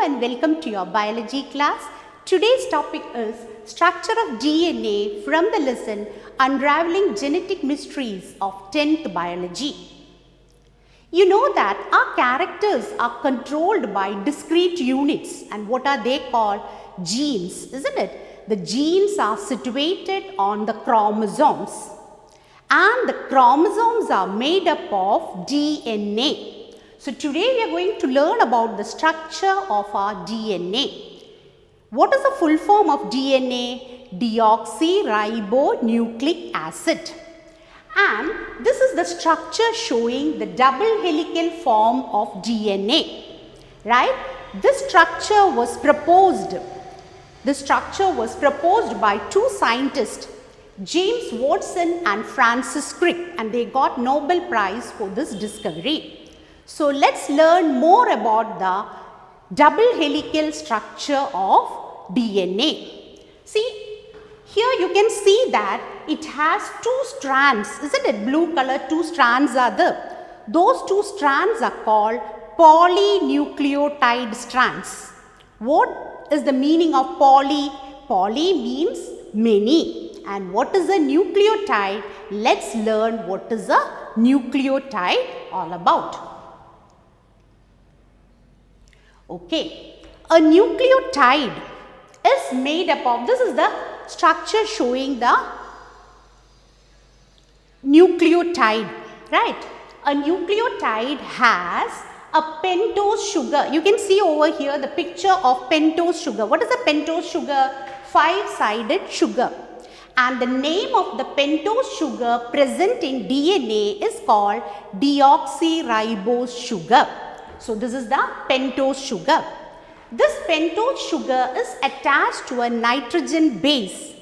and welcome to your biology class. Today's topic is structure of DNA from the lesson Unraveling Genetic Mysteries of 10th Biology. You know that our characters are controlled by discrete units, and what are they called? Genes, isn't it? The genes are situated on the chromosomes, and the chromosomes are made up of DNA. So today we are going to learn about the structure of our DNA. What is the full form of DNA? Deoxyribonucleic acid. And this is the structure showing the double helical form of DNA, right? This structure was proposed. This structure was proposed by two scientists, James Watson and Francis Crick, and they got Nobel Prize for this discovery. So let's learn more about the double helical structure of DNA. See, here you can see that it has two strands, isn't it? Blue color, two strands are there. Those two strands are called polynucleotide strands. What is the meaning of poly? Poly means many. And what is a nucleotide? Let's learn what is a nucleotide all about. Okay, a nucleotide is made up of, this is the structure showing the nucleotide, right? A nucleotide has a pentose sugar. You can see over here the picture of pentose sugar. What is a pentose sugar? Five-sided sugar. And the name of the pentose sugar present in DNA is called deoxyribose sugar. So this is the pentose sugar. This pentose sugar is attached to a nitrogen base,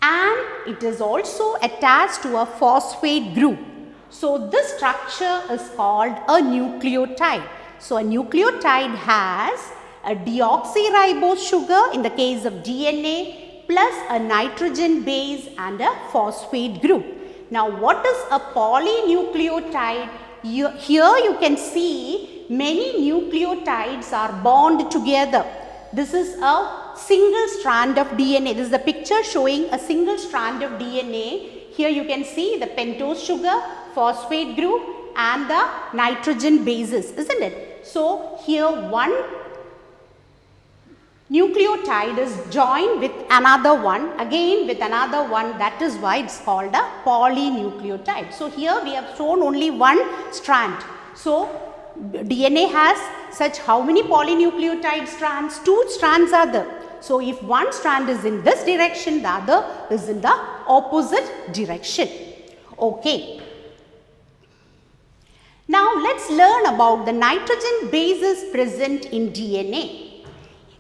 and it is also attached to a phosphate group. So this structure is called a nucleotide. So a nucleotide has a deoxyribose sugar in the case of DNA plus a nitrogen base and a phosphate group. Now what is a polynucleotide? Here you can see many nucleotides are bound together. This is a single strand of DNA. This is the picture showing a single strand of DNA. Here you can see the pentose sugar, phosphate group and the nitrogen bases, isn't it? So here one nucleotide is joined with another one, again with another one. That is why it's called a polynucleotide. So here we have shown only one strand. So DNA has such how many polynucleotide strands? Two strands are there. So if one strand is in this direction, the other is in the opposite direction. Okay. Now let's learn about the nitrogen bases present in DNA.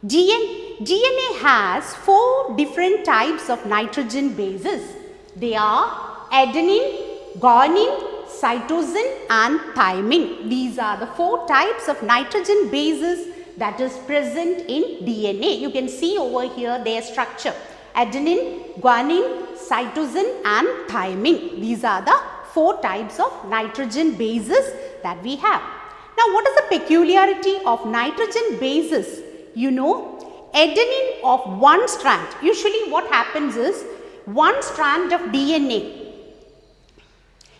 DNA has four different types of nitrogen bases. They are adenine, guanine, cytosine and thymine. These are the four types of nitrogen bases that is present in DNA. You can see over here their structure. Adenine, guanine, cytosine and thymine. These are the four types of nitrogen bases that we have. Now what is the peculiarity of nitrogen bases? You know, adenine of one strand. Usually what happens is one strand of DNA.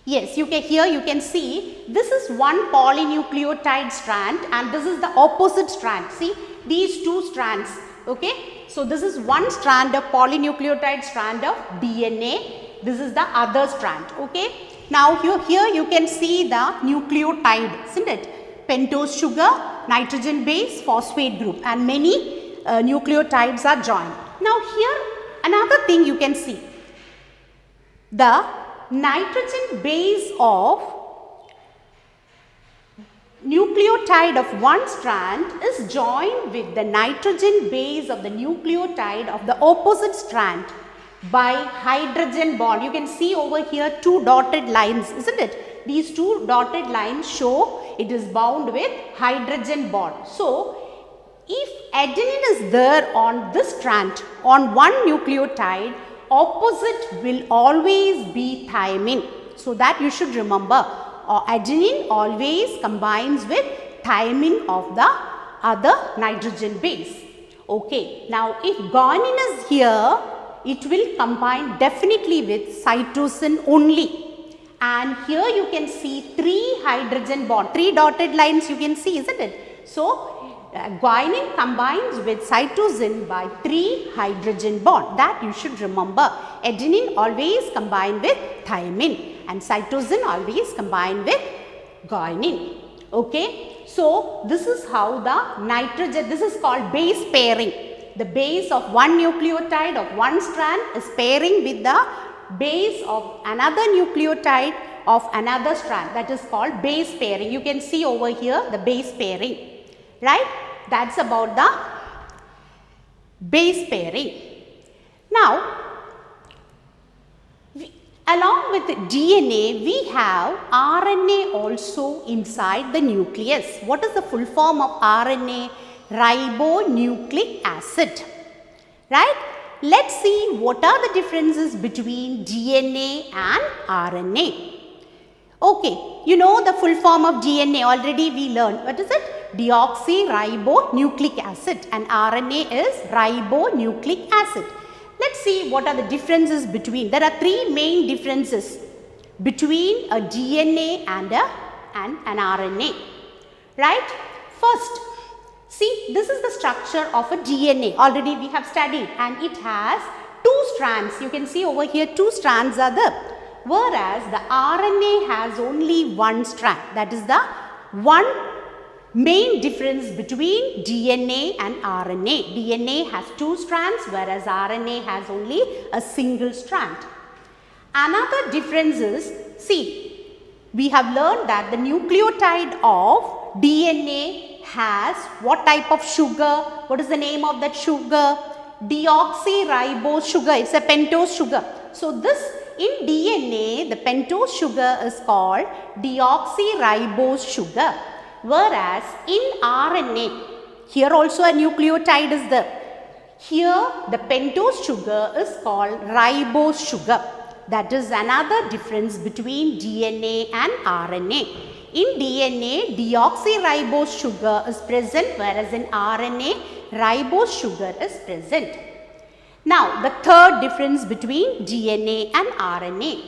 Yes, here you can see this is one polynucleotide strand and this is the opposite strand. See these two strands. Okay. So this is one strand of polynucleotide strand of DNA. This is the other strand. Okay. Now here you can see the nucleotide, isn't it? Pentose sugar, nitrogen base, phosphate group and many nucleotides are joined. Now here another thing you can see. The nitrogen base of nucleotide of one strand is joined with the nitrogen base of the nucleotide of the opposite strand by hydrogen bond. You can see over here two dotted lines, isn't it? These two dotted lines show it is bound with hydrogen bond. So if adenine is there on this strand, on one nucleotide, opposite will always be thymine. So that you should remember, adenine always combines with thymine of the other nitrogen base. Okay, now if guanine is here, it will combine definitely with cytosine only. And here you can see 3 hydrogen bond, 3 dotted lines you can see, isn't it? So, guanine combines with cytosine by 3 hydrogen bond. That you should remember. Adenine always combine with thymine and cytosine always combine with guanine. Okay. So, this is how the nitrogen, this is called base pairing. The base of one nucleotide of one strand is pairing with the base of another nucleotide of another strand. That is called base pairing. You can see over here the base pairing, right? That's about the base pairing. Now, along with DNA, we have RNA also inside the nucleus. What is the full form of RNA? Ribonucleic acid, right? Let's see what are the differences between DNA and RNA. Okay, you know the full form of DNA already we learned. What is it? Deoxyribonucleic acid, and RNA is ribonucleic acid. Let's see what are the differences between. There are 3 main differences between a DNA and an RNA, right? First, see, this is the structure of a DNA. Already we have studied, and it has 2 strands. You can see over here 2 strands are there. Whereas the RNA has only 1 strand. That is the one main difference between DNA and RNA. DNA has 2 strands, whereas RNA has only a single strand. Another difference is, see, we have learned that the nucleotide of DNA has what type of sugar? What is the name of that sugar? Deoxyribose sugar. It's a pentose sugar. So, this in DNA, the pentose sugar is called deoxyribose sugar. Whereas in RNA, here also a nucleotide is there. Here the pentose sugar is called ribose sugar. That is another difference between DNA and RNA. In DNA, deoxyribose sugar is present, whereas in RNA, ribose sugar is present. Now, the third difference between DNA and RNA.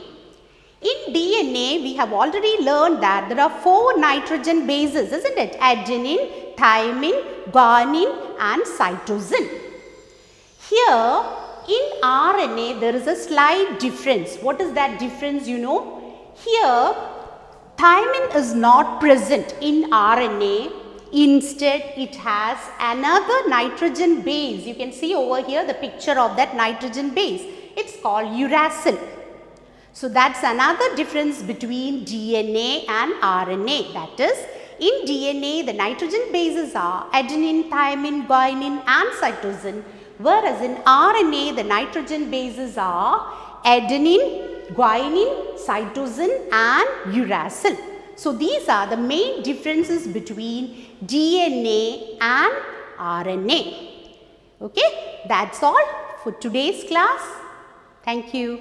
In DNA, we have already learned that there are 4 nitrogen bases, isn't it? Adenine, thymine, guanine and cytosine. Here, in RNA, there is a slight difference. What is that difference, you know? Here, thymine is not present in RNA. Instead, it has another nitrogen base. You can see over here the picture of that nitrogen base. It's called uracil. So, that's another difference between DNA and RNA. That is, in DNA, the nitrogen bases are adenine, thymine, guanine and cytosine. Whereas in RNA, the nitrogen bases are adenine, guanine, cytosine and uracil. So, these are the main differences between DNA and RNA. Okay, that's all for today's class. Thank you.